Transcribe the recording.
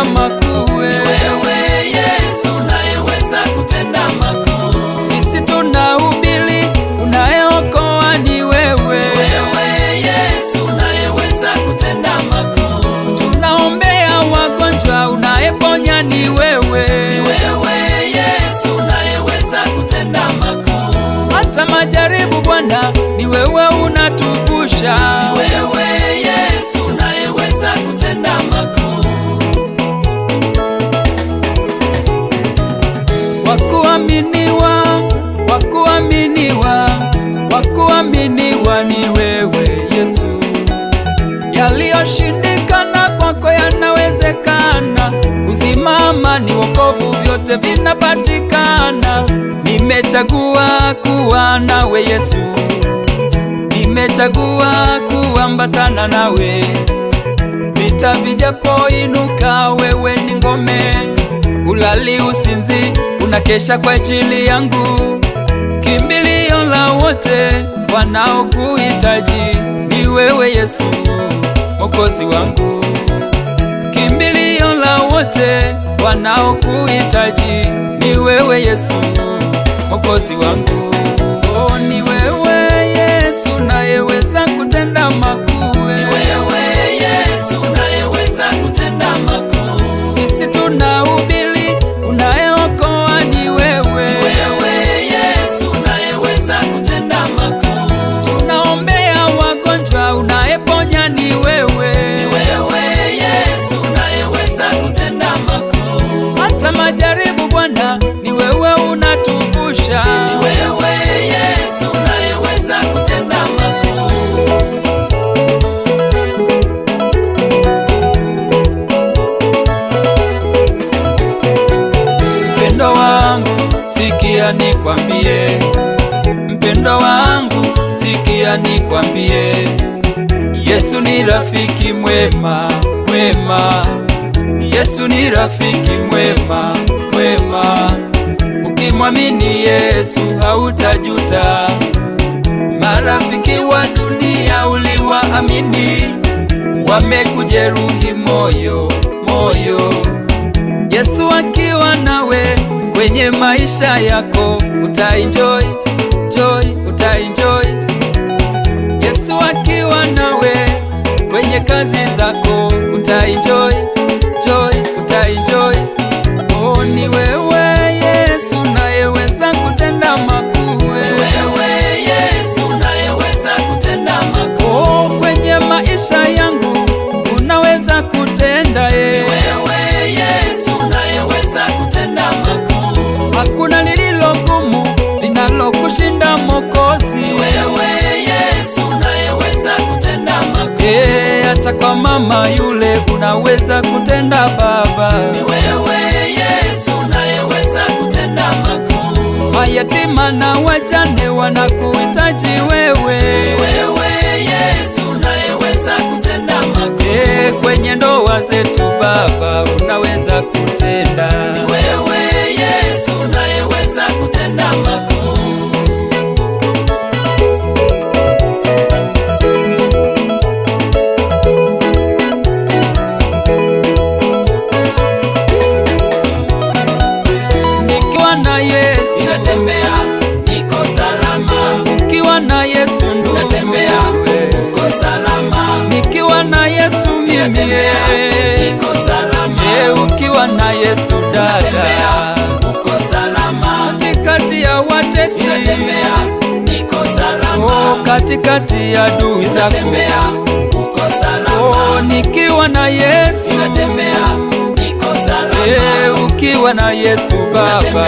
kutenda makuu. Ni wewe Yesu unayeweza kutenda makuu. Sisi tunahubiri unayeokoa, ni wewe. Ni wewe Yesu unayeweza kutenda makuu. Tunaombea wagonjwa, unayeponya, ni wewe. Ni wewe Yesu unayeweza kutenda makuu. Hata majaribu Bwana, ni wewe unatuvusha. Ni wewe Yesu unayeweza kutenda makuu. Wakuaminiwa, wakuaminiwa, wakuaminiwa ni wewe Yesu. Yaliyoshindikana kwako yanawezekana. Uzima, amani, wokovu, vyote vinapatikana. Nimechagua kuwa nawe Yesu, nimechagua kuambatana nawe. Vita vijapoinuka, wewe ni ngome. Ulali usinzi, unakesha kwa ajili yangu. Kimbilio la wote wanaokuhitaji, ni wewe Yesu Mwokozi wangu. Kimbilio la wote wanaokuhitaji, ni wewe Yesu Mwokozi wangu. Oh, ni wewe Yesu unayeweza kutenda makuu. Ni wewe Yesu unayeweza kutenda makuu. Sisi tunahubiri unayeokoa, ni wewe. Ni wewe Yesu unayeweza kutenda makuu. Tunaombea wagonjwa, unayeponya, ni wewe. Ni wewe Yesu unayeweza kutenda makuu. Hata majaribu Bwana, ni wewe unatuvusha. Ni wewe Yesu unayeweza kutenda makuu. Mpendo wangu sikia nikwambie, mpendo wangu sikia nikwambie, Yesu ni rafiki mwema, mwema. Yesu ni rafiki mwema, mwema. Ukimwamini Yesu hautajuta. Marafiki wa dunia uliwaamini, wamekujeruhi moyo, moyo. Yesu akiwa nawe kwenye maisha yako, utaenjoy, joy, utaenjoy. Yesu akiwa nawe kwenye kazi zako, utaenjoy, joy, utaenjoy. Oh, ni wewe Yesu unayeweza kutenda makuu. Ni wewe Yesu unayeweza kutenda makuu. Oh, kwenye maisha yangu unaweza kutenda. Ni wewe Yesu unayeweza kutenda makuu. Hakuna lililo gumu linalokushinda Mwokozi. Ni wewe Yesu unayeweza kutenda makuu. Hata kwa mama yule unaweza kutenda Baba. Ni wewe Yesu unayeweza kutenda makuu. Mayatima na wajane wanakuhitaji wewe. Ni wewe Yesu unayeweza kutenda makuu. Kwenye ndoa zetu Baba unaweza kutenda. Ni wewe Yesu unayeweza kutenda makuu. Nikiwa na Yesu ninatembea, niko salama. ukiwa na Yesu ndugu, ninatembea, uko salama. nikiwa na Yesu mimi, niko salama. ukiwa na Yesu dada, uko salama. katikati ya watesi, ninatembea, niko salama. katikati ya adui zako, uko salama. nikiwa na Yesu, ninatembea, niko salama. ukiwa na Yesu Baba.